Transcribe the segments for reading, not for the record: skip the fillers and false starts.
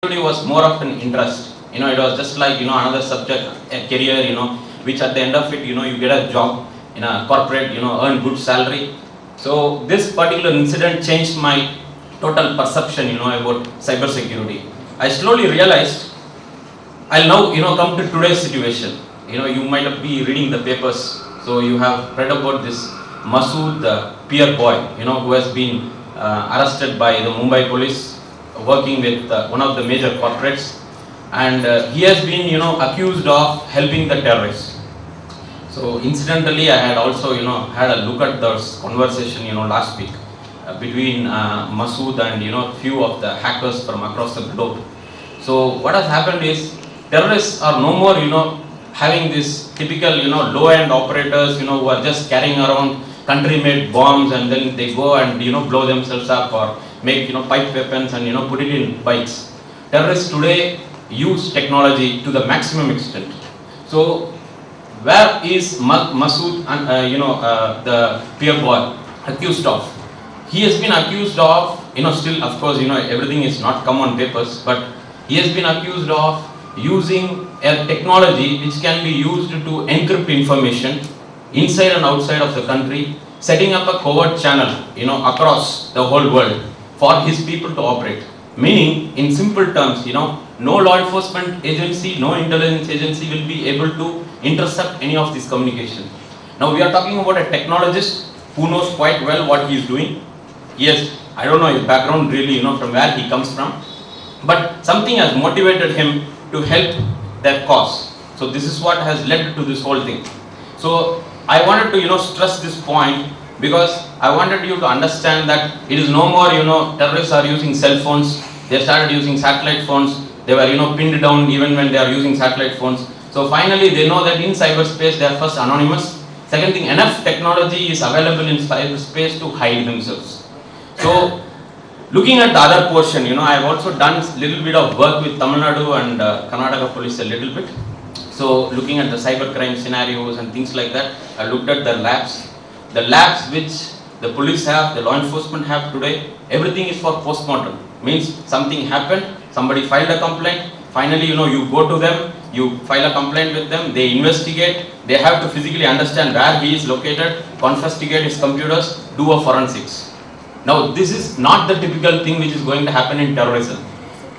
was more of an interest. It was just like, another subject, a career, which at the end of it, you get a job in a corporate, earn good salary. So this particular incident changed my total perception, about cyber security. I slowly realized I'll now, come to today's situation. You might be reading the papers. So you have read about this Masood, the peer boy, who has been arrested by the Mumbai police, working with one of the major corporates, and he has been, accused of helping the terrorists. So incidentally, I had also, had a look at this conversation, last week between Masood and few of the hackers from across the globe. So what has happened is terrorists are no more, having this typical, low-end operators, who are just carrying around country-made bombs and then they go and blow themselves up or make pipe weapons and put it in bikes. Terrorists today use technology to the maximum extent. So where is Masood and the peer boy accused of? He has been accused of, still of course everything is not come on papers, but he has been accused of using a technology which can be used to encrypt information inside and outside of the country, setting up a covert channel, across the whole world for his people to operate. Meaning, in simple terms, no law enforcement agency, no intelligence agency will be able to intercept any of this communication. Now we are talking about a technologist who knows quite well what he is doing. Yes, I don't know his background really, from where he comes from, but something has motivated him to help that cause. So this is what has led to this whole thing. So I wanted to stress this point because I wanted you to understand that it is no more terrorists are using cell phones. They started using satellite phones. They were pinned down even when they are using satellite phones. So finally they know that in cyberspace they are first anonymous. Second thing, enough technology is available in cyberspace to hide themselves. So looking at the other portion, I have also done a little bit of work with Tamil Nadu and Karnataka police a little bit. So looking at the cybercrime scenarios and things like that, I looked at the labs. The labs which the police have, the law enforcement have today, everything is for post-mortem. Means something happened, somebody filed a complaint, finally you go to them, you file a complaint with them, they investigate, they have to physically understand where he is located, confiscate his computers, do a forensics. Now this is not the typical thing which is going to happen in terrorism.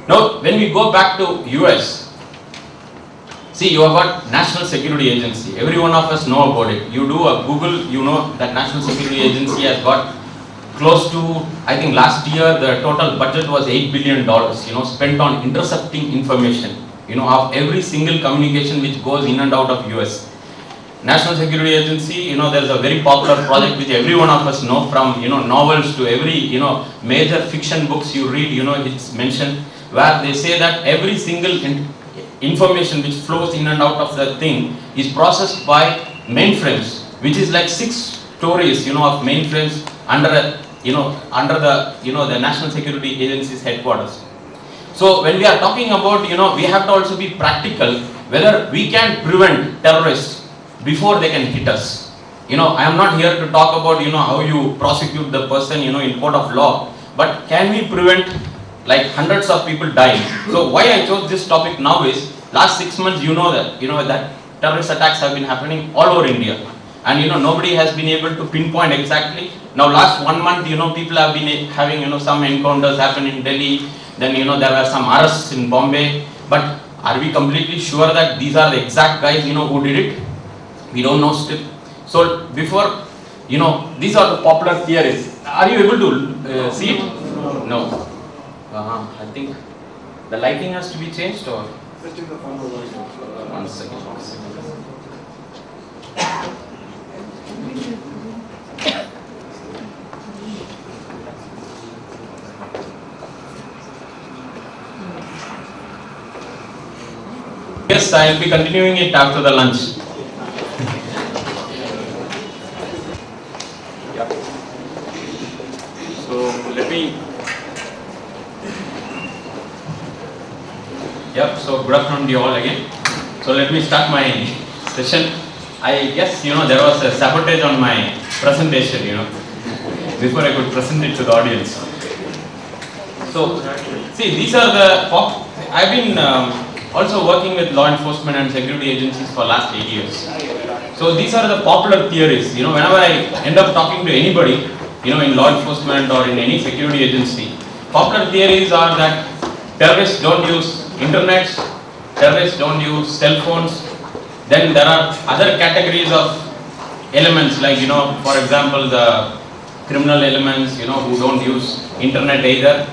Now when we go back to US, see, you have got National Security Agency. Every one of us know about it. You do a Google, that National Security Agency has got close to, I think last year the total budget was $8 billion, spent on intercepting information, of every single communication which goes in and out of US. National Security Agency, there is a very popular project which every one of us know, from novels to every major fiction books you read, it's mentioned, where they say that every single information which flows in and out of the thing is processed by mainframes, which is like 6 stories, of mainframes under the National Security Agency's headquarters. So when we are talking about, we have to also be practical, whether we can prevent terrorists before they can hit us. I am not here to talk about, how you prosecute the person, in court of law, but can we prevent like hundreds of people dying? So why I chose this topic now is, last 6 months, that terrorist attacks have been happening all over India, and nobody has been able to pinpoint exactly. Now last 1 month, people have been having some encounters happen in Delhi, then there were some arrests in Bombay, but are we completely sure that these are the exact guys who did it? We don't know still. So before, these are the popular theories. Are you able to see it? No. I think the lighting has to be changed, or? One second. Yes, I will be continuing it after the lunch. Yeah. So let me. Yep, so good afternoon to you all again. So let me start my session. I guess, there was a sabotage on my presentation, before I could present it to the audience. So, see, these are the I've been also working with law enforcement and security agencies for last 8 years. So these are the popular theories. Whenever I end up talking to anybody, in law enforcement or in any security agency, popular theories are that terrorists don't use internet, terrorists don't use cell phones. Then there are other categories of elements like, for example, the criminal elements, who don't use internet either,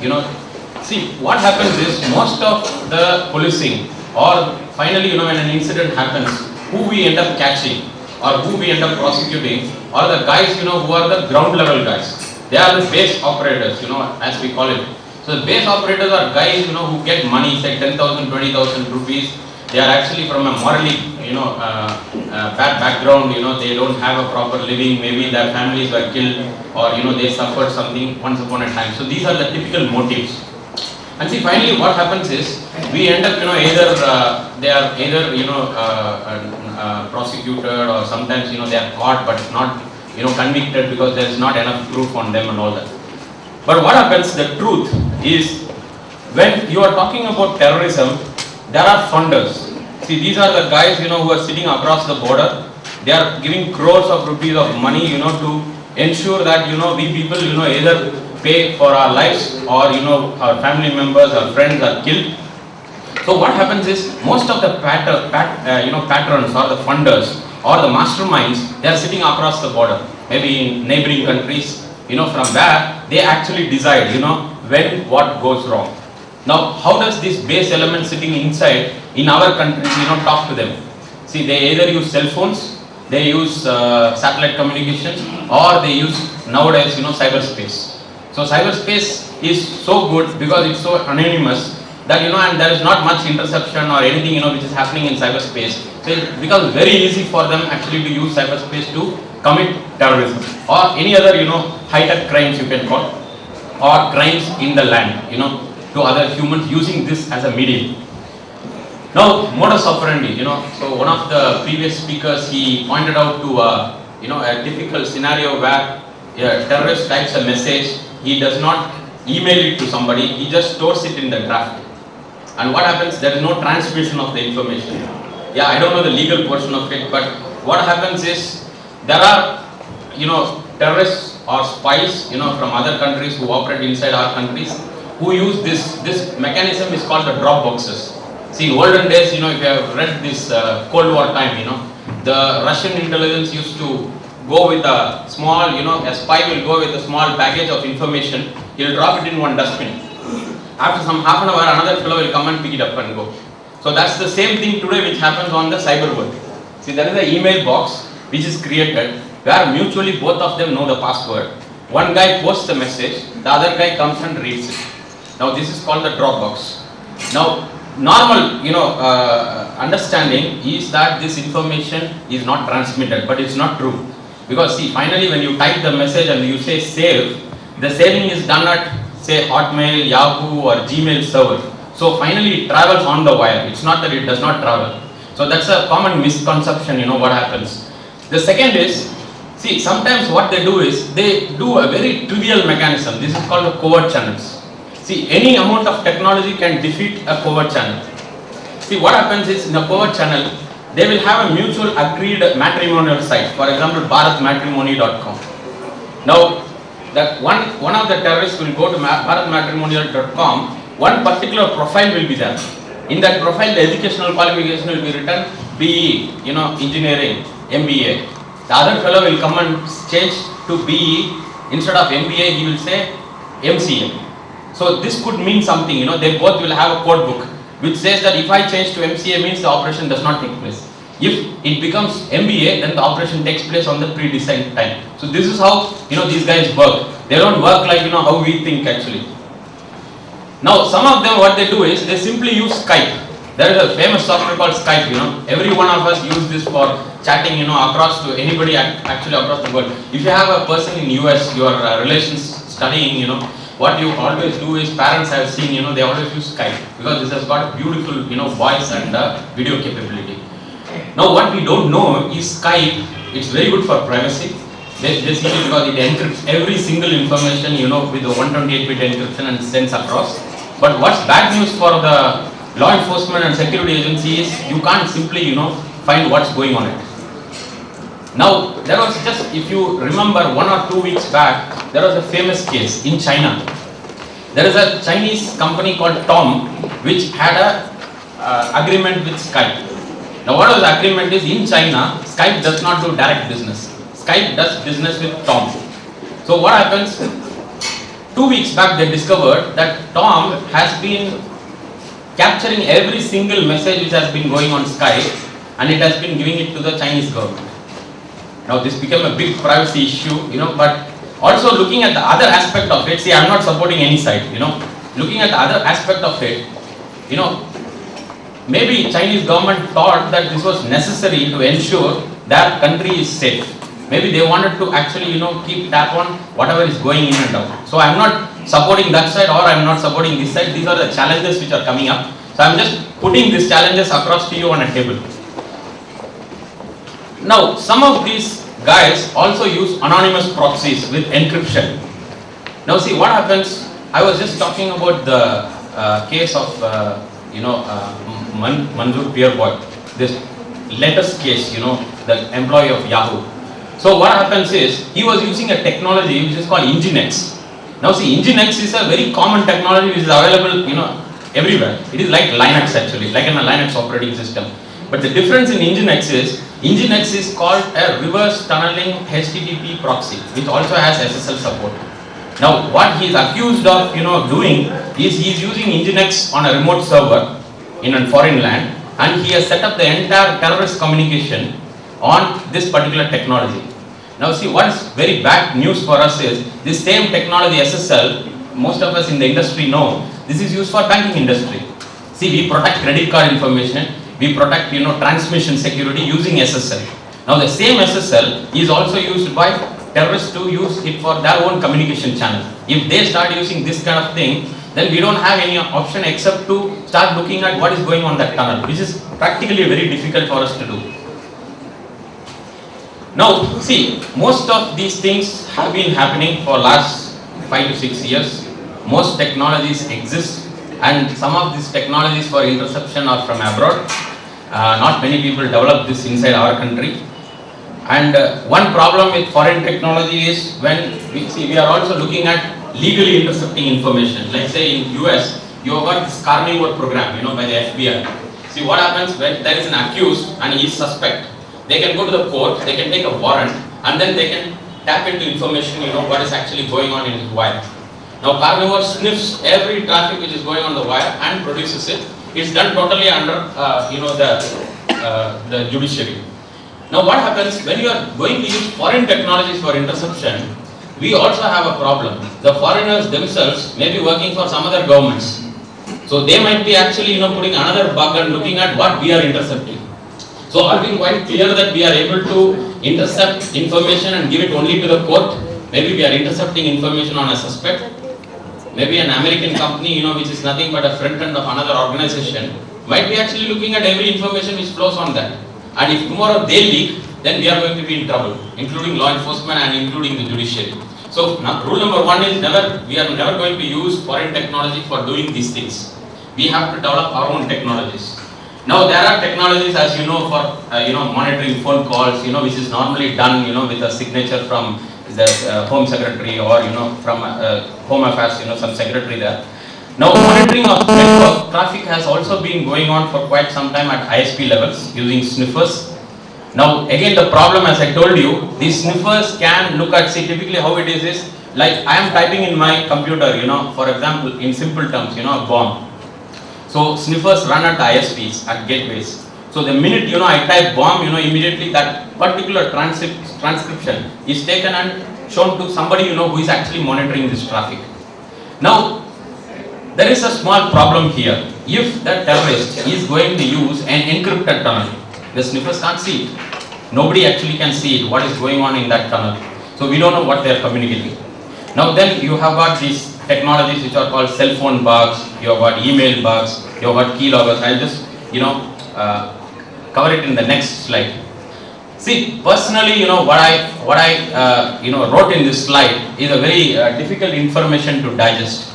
See, what happens is most of the policing or finally, when an incident happens, who we end up catching or who we end up prosecuting are the guys, who are the ground level guys. They are the base operators, as we call it. So the base operators are guys, who get money, say 10,000, 20,000 rupees. They are actually from a morally, bad background, they don't have a proper living, maybe their families were killed or, they suffered something once upon a time. So these are the typical motives. And see, finally what happens is, we end up, either they are either, prosecuted or sometimes, they are caught but not, convicted because there is not enough proof on them and all that. But what happens, the truth is, when you are talking about terrorism, there are funders. See, these are the guys, who are sitting across the border. They are giving crores of rupees of money, to ensure that, we people, either pay for our lives or, our family members, our friends are killed. So what happens is, most of the patrons or the funders or the masterminds, they are sitting across the border, maybe in neighboring countries, from where they actually decide, when what goes wrong. Now, how does this base element sitting inside in our countries, talk to them? See, they either use cell phones, they use satellite communications, or they use nowadays, cyberspace. So cyberspace is so good because it's so anonymous that, and there is not much interception or anything, which is happening in cyberspace. So it becomes very easy for them actually to use cyberspace to commit terrorism or any other, high-tech crimes you can call, or crimes in the land, to other humans using this as a medium. Now, modus operandi, so one of the previous speakers, he pointed out to, a typical scenario where a terrorist types a message, he does not email it to somebody, he just stores it in the draft. And what happens, there is no transmission of the information. Yeah, I don't know the legal portion of it, but what happens is, there are, terrorists or spies, from other countries who operate inside our countries, who use this mechanism is called the drop boxes. See, in olden days, if you have read this Cold War time, the Russian intelligence used to go with a small, a spy will go with a small package of information, he will drop it in one dustbin. After some half an hour, another fellow will come and pick it up and go. So that's the same thing today which happens on the cyber world. See, there is an email box which is created where mutually both of them know the password. One guy posts the message, the other guy comes and reads it. Now this is called the Dropbox. Now normal understanding is that this information is not transmitted, but it's not true. Because see, finally when you type the message and you say save, the saving is done at say Hotmail, Yahoo or Gmail server. So finally it travels on the wire. It's not that it does not travel. So that's a common misconception, what happens. The second is, see, sometimes what they do is, they do a very trivial mechanism. This is called the covert channels. See, any amount of technology can defeat a covert channel. See, what happens is, in a covert channel, they will have a mutual agreed matrimonial site. For example, bharatmatrimony.com. Now, that one of the terrorists will go to bharatmatrimonial.com, one particular profile will be there. In that profile, the educational qualification will be written BE, engineering, MBA. The other fellow will come and change to BE. Instead of MBA, he will say MCA. So this could mean something, they both will have a code book which says that if I change to MCA means the operation does not take place. If it becomes MBA, then the operation takes place on the pre-decided time. So this is how, these guys work. They don't work like, how we think actually. Now some of them, what they do is, they simply use Skype. There is a famous software called Skype, Every one of us use this for chatting, across to anybody actually across the world. If you have a person in US, your relations studying, what you always do is, parents have seen, they always use Skype because this has got a beautiful, voice and video capability. Now what we don't know is Skype, it's very good for privacy. Basically because it encrypts every single information, with the 128-bit encryption and sends across. But what's bad news for the law enforcement and security agencies, you can't simply, find what's going on it. Now, there was just, if you remember 1 or 2 weeks back, there was a famous case in China. There is a Chinese company called Tom, which had a agreement with Skype. Now, what was the agreement is, in China, Skype does not do direct business. Skype does business with Tom. So what happens? 2 weeks back, they discovered that Tom has been capturing every single message which has been going on Skype, and it has been giving it to the Chinese government. Now this became a big privacy issue, but also looking at the other aspect of it, see, I'm not supporting any side, looking at the other aspect of it, maybe Chinese government thought that this was necessary to ensure their country is safe. Maybe they wanted to actually, keep tap on whatever is going in and out. So I'm not supporting that side or I'm not supporting this side. These are the challenges which are coming up. So I'm just putting these challenges across to you on a table. Now, some of these guys also use anonymous proxies with encryption. Now, see what happens. I was just talking about the case of, Manzoor Pierboy, this latest case, the employee of Yahoo. So what happens is, he was using a technology which is called Nginx. Now, see, Nginx is a very common technology which is available, everywhere. It is like Linux actually, like in a Linux operating system. But the difference in Nginx is called a reverse tunneling HTTP proxy, which also has SSL support. Now, what he is accused of, doing is he is using Nginx on a remote server in a foreign land, and he has set up the entire terrorist communication on this particular technology. Now, see, what is very bad news for us is this same technology SSL. Most of us in the industry know this is used for banking industry. See, we protect credit card information. We protect, transmission security using SSL. Now, the same SSL is also used by terrorists to use it for their own communication channel. If they start using this kind of thing, then we don't have any option except to start looking at what is going on that tunnel, which is practically very difficult for us to do. Now, see, most of these things have been happening for last 5 to 6 years. Most technologies exist, and some of these technologies for interception are from abroad. Not many people develop this inside our country. And one problem with foreign technology is when we are also looking at legally intercepting information. Let's say in US, you have got this Carnivore program, by the FBI. See what happens when there is an accused and he is suspect. They can go to the court, they can take a warrant, and then they can tap into information, what is actually going on in his wire. Now, Carnivore sniffs every traffic which is going on the wire and produces it. It's done totally under, the judiciary. Now, what happens when you are going to use foreign technologies for interception? We also have a problem. The foreigners themselves may be working for some other governments. So they might be actually, putting another bug and looking at what we are intercepting. So are we quite clear that we are able to intercept information and give it only to the court? Maybe we are intercepting information on a suspect. Maybe an American company, which is nothing but a front end of another organization, might be actually looking at every information which flows on that. And if tomorrow they leak, then we are going to be in trouble, including law enforcement and including the judiciary. So rule number 1 is we are never going to use foreign technology for doing these things. We have to develop our own technologies. Now there are technologies, as you know, for monitoring phone calls, which is normally done, with a signature from the Home Secretary or from Home Affairs, some secretary there. Now monitoring of network traffic has also been going on for quite some time at ISP levels using sniffers. Now again, the problem, as I told you, these sniffers can look at, see, typically how it is like I am typing in my computer, for example, in simple terms, a bomb. So sniffers run at ISPs, at gateways. So the minute I type bomb, immediately that particular transcription is taken and shown to somebody who is actually monitoring this traffic. Now there is a small problem here. If the terrorist is going to use an encrypted tunnel, the sniffers can't see it. Nobody actually can see it, what is going on in that tunnel. So we don't know what they are communicating. Now then you have got these technologies which are called cell phone bugs, you have got email bugs, you have got keyloggers. I'll just cover it in the next slide. See, personally, what I wrote in this slide is a very difficult information to digest.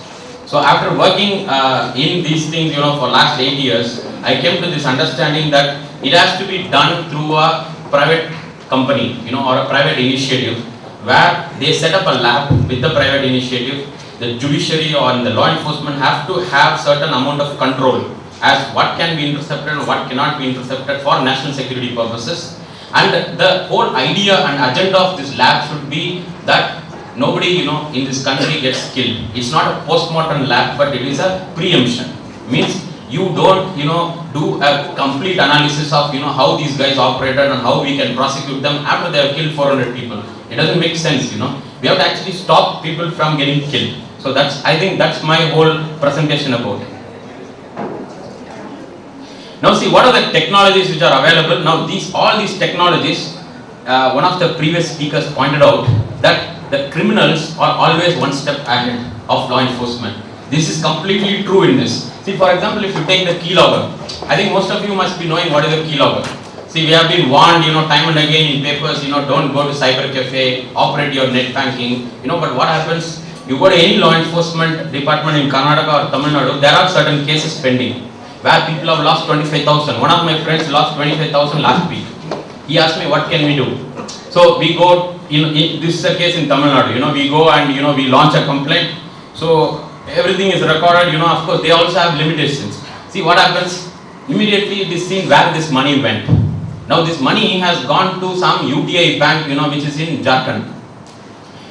So after working in these things, for last 8 years, I came to this understanding that it has to be done through a private company, or a private initiative, where they set up a lab with the private initiative. The judiciary or the law enforcement have to have certain amount of control as what can be intercepted and what cannot be intercepted for national security purposes. And the whole idea and agenda of this lab should be that nobody, in this country gets killed. It's not a post-mortem lab, but it is a preemption. Means you don't, do a complete analysis of, how these guys operated and how we can prosecute them after they have killed 400 people. It doesn't make sense, We have to actually stop people from getting killed. So I think that's my whole presentation about it. Now see, what are the technologies which are available? Now all these technologies, one of the previous speakers pointed out that the criminals are always one step ahead of law enforcement. This is completely true in this. See, for example, if you take the keylogger, I think most of you must be knowing what is a keylogger. See, we have been warned, time and again in papers, don't go to cyber cafe, operate your net banking, but what happens? You go to any law enforcement department in Karnataka or Tamil Nadu, there are certain cases pending where people have lost 25,000. One of my friends lost 25,000 last week. He asked me, what can we do? So we go, this is a case in Tamil Nadu, we go and, we launch a complaint. So everything is recorded, of course they also have limitations. See what happens? Immediately it is seen where this money went. Now this money has gone to some UTI bank, which is in Jharkhand.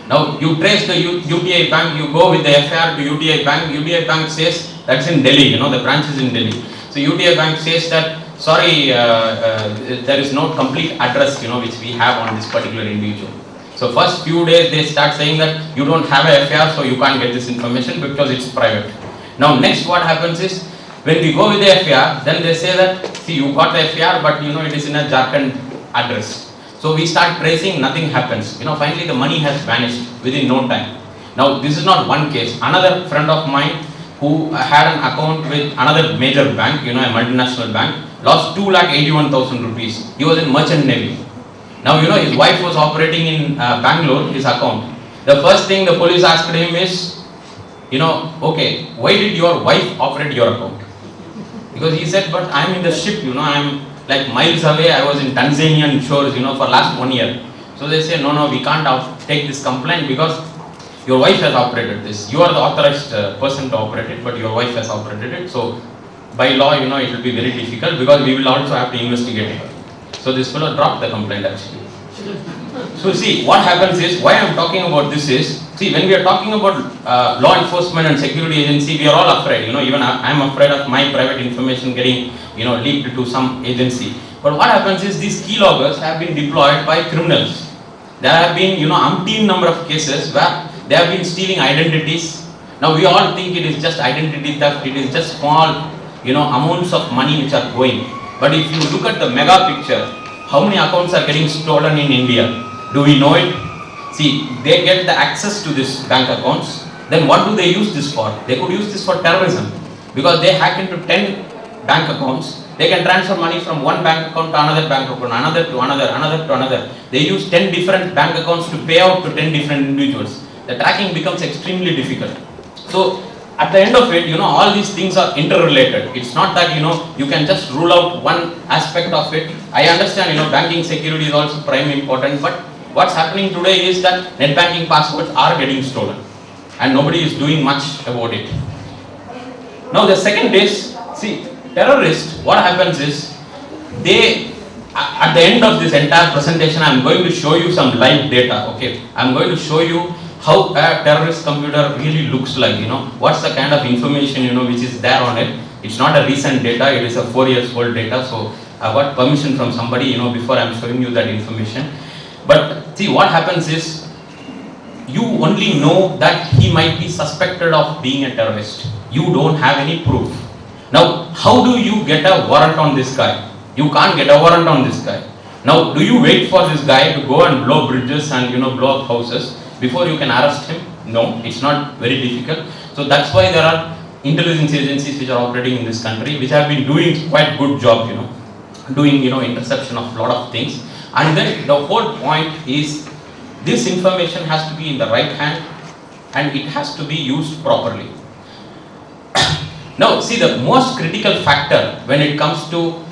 Now you trace the UTI bank, you go with the FIR to UTI bank says that's in Delhi, the branch is in Delhi. So UTI bank says that, sorry, there is no complete address, which we have on this particular individual. So first few days they start saying that you don't have a FIR, so you can't get this information because it's private. Now next what happens is, when we go with the FIR, then they say that, see, you got the FIR, but it is in a Jharkhand address. So we start tracing, nothing happens. Finally the money has vanished within no time. Now this is not one case. Another friend of mine who had an account with another major bank, a multinational bank, lost 2,81,000 rupees. He was in merchant navy. Now his wife was operating in Bangalore, his account. The first thing the police asked him is, okay, why did your wife operate your account? Because he said, but I'm in the ship, I'm like miles away, I was in Tanzanian shores, for last 1 year. So they say, no, we can't take this complaint because your wife has operated this. You are the authorized person to operate it, but your wife has operated it. So by law, it will be very difficult because we will also have to investigate it. So this fellow dropped the complaint actually. So see, what happens is, why I am talking about this is, see, when we are talking about law enforcement and security agency, we are all afraid, even I am afraid of my private information getting, leaked to some agency. But what happens is, these keyloggers have been deployed by criminals. There have been, umpteen number of cases where they have been stealing identities. Now we all think it is just identity theft, it is just small, amounts of money which are going. But if you look at the mega picture, how many accounts are getting stolen in India? Do we know it? See, they get the access to this bank accounts. Then what do they use this for? They could use this for terrorism. Because they hack into 10 bank accounts. They can transfer money from one bank account to another bank account, another to another. They use 10 different bank accounts to pay out to 10 different individuals. The tracking becomes extremely difficult. So at the end of it, all these things are interrelated. It's not that, you can just rule out one aspect of it. I understand, banking security is also prime important, but what's happening today is that net banking passwords are getting stolen and nobody is doing much about it. Now the second is, see, terrorists, what happens is, they, at the end of this entire presentation, I'm going to show you some live data, okay? I'm going to show you how a terrorist computer really looks like, what's the kind of information, which is there on it. It's not a recent data, it is a 4 years old data, so I got permission from somebody, before I'm showing you that information. But see, what happens is, you only know that he might be suspected of being a terrorist. You don't have any proof. Now, how do you get a warrant on this guy? You can't get a warrant on this guy. Now, do you wait for this guy to go and blow bridges and, blow up houses before you can arrest him? No, it's not very difficult. So that's why there are intelligence agencies which are operating in this country, which have been doing quite good job, doing, interception of a lot of things. And then the whole point is, this information has to be in the right hand and it has to be used properly. Now, see, the most critical factor when it comes to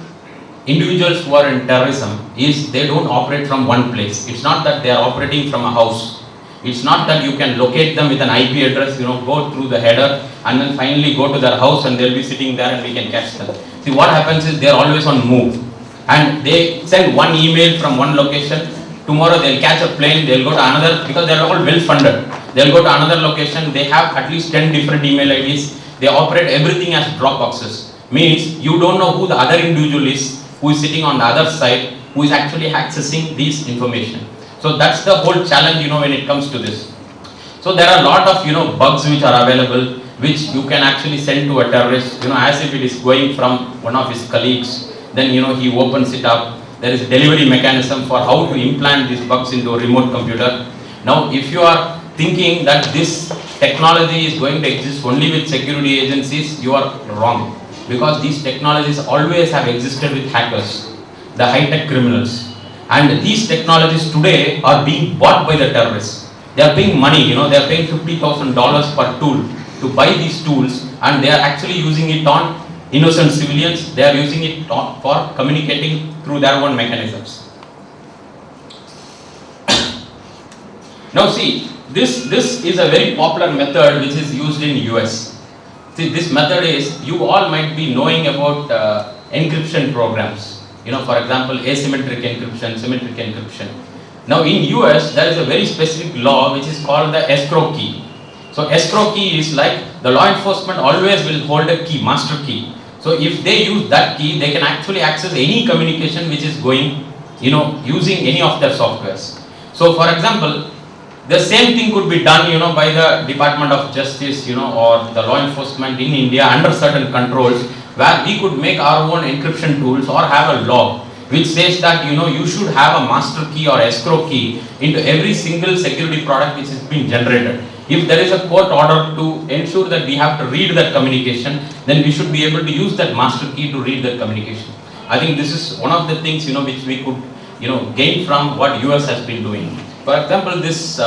individuals who are in terrorism is they don't operate from one place. It's not that they are operating from a house. It's not that you can locate them with an IP address, go through the header and then finally go to their house and they'll be sitting there and we can catch them. See, what happens is they're always on move and they send one email from one location. Tomorrow they'll catch a plane, they'll go to another, because they're all well funded. They'll go to another location, they have at least 10 different email IDs. They operate everything as drop boxes. Means you don't know who the other individual is, who is sitting on the other side, who is actually accessing this information. So that's the whole challenge, when it comes to this. So there are a lot of, bugs which are available, which you can actually send to a terrorist, as if it is going from one of his colleagues. Then, he opens it up. There is a delivery mechanism for how to implant these bugs into a remote computer. Now, if you are thinking that this technology is going to exist only with security agencies, you are wrong. Because these technologies always have existed with hackers, the high-tech criminals. And these technologies today are being bought by the terrorists. They are paying money, they are paying $50,000 per tool to buy these tools, and they are actually using it on innocent civilians. They are using it for communicating through their own mechanisms. Now see, this is a very popular method which is used in US. See, this method is, you all might be knowing about encryption programs. For example, asymmetric encryption, symmetric encryption. Now in US, there is a very specific law which is called the escrow key. So escrow key is like, the law enforcement always will hold a key, master key. So if they use that key, they can actually access any communication which is going, using any of their softwares. So for example, the same thing could be done, by the Department of Justice, or the law enforcement in India under certain controls, where we could make our own encryption tools or have a law which says that, you should have a master key or escrow key into every single security product which is being generated. If there is a court order to ensure that we have to read that communication, then we should be able to use that master key to read that communication. I think this is one of the things, which we could, gain from what US has been doing. For example, this,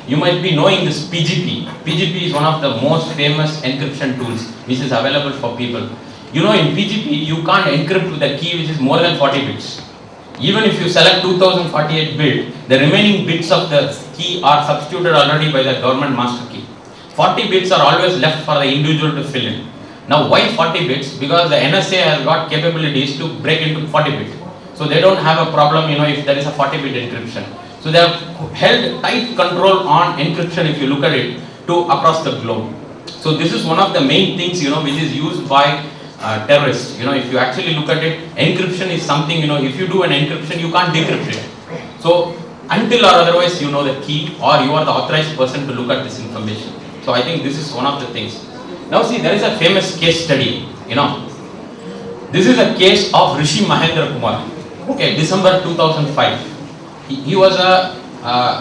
you might be knowing this PGP. PGP is one of the most famous encryption tools which is available for people. In PGP, you can't encrypt with a key which is more than 40 bits. Even if you select 2048 bit, the remaining bits of the key are substituted already by the government master key. 40 bits are always left for the individual to fill in. Now why 40 bits? Because the NSA has got capabilities to break into 40 bit. So they don't have a problem, if there is a 40 bit encryption. So they have held tight control on encryption if you look at it across the globe. So this is one of the main things, which is used by terrorists. If you actually look at it, encryption is something, if you do an encryption, you can't decrypt it. So until or otherwise you know the key, or you are the authorized person to look at this information. So I think this is one of the things. Now see, there is a famous case study, This is a case of Rishi Mahendra Kumar. Okay, December 2005. He was a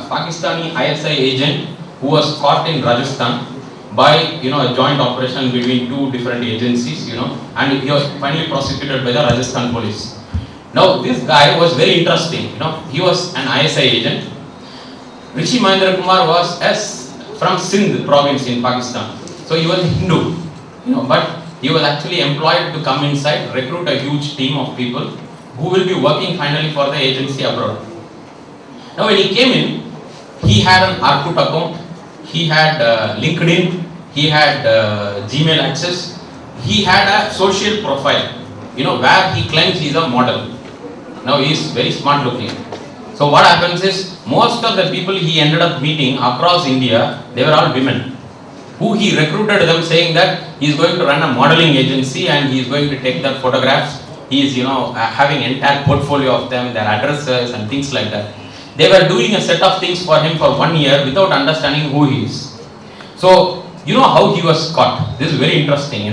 Pakistani ISI agent who was caught in Rajasthan by a joint operation between two different agencies, and he was finally prosecuted by the Rajasthan police. Now this guy was very interesting, he was an ISI agent. Rishi Mahendra Kumar was from Sindh province in Pakistan. So he was Hindu, but he was actually employed to come inside, recruit a huge team of people who will be working finally for the agency abroad. Now when he came in, he had an Orkut account, he had LinkedIn, he had Gmail access, he had a social profile, where he claims he is a model. Now he is very smart looking. So what happens is, most of the people he ended up meeting across India, they were all women, who he recruited them saying that he is going to run a modeling agency and he is going to take their photographs. He is, having entire portfolio of them, their addresses and things like that. They were doing a set of things for him for 1 year without understanding who he is. So, how he was caught. This is very interesting,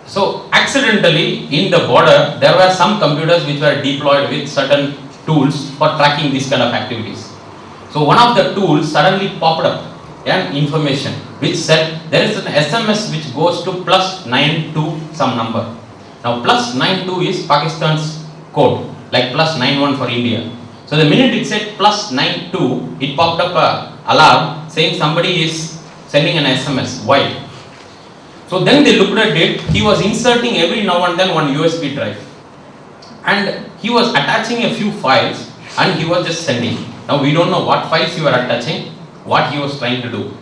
So, accidentally in the border, there were some computers which were deployed with certain tools for tracking these kind of activities. So, one of the tools suddenly popped up an information which said there is an SMS which goes to +92 some number. Now, +92 is Pakistan's code, like +91 for India. So the minute it said +92, it popped up a alarm saying somebody is sending an SMS. Why? So then they looked at it, he was inserting every now and then one USB drive. And he was attaching a few files and he was just sending. Now we don't know what files he was attaching, what he was trying to do.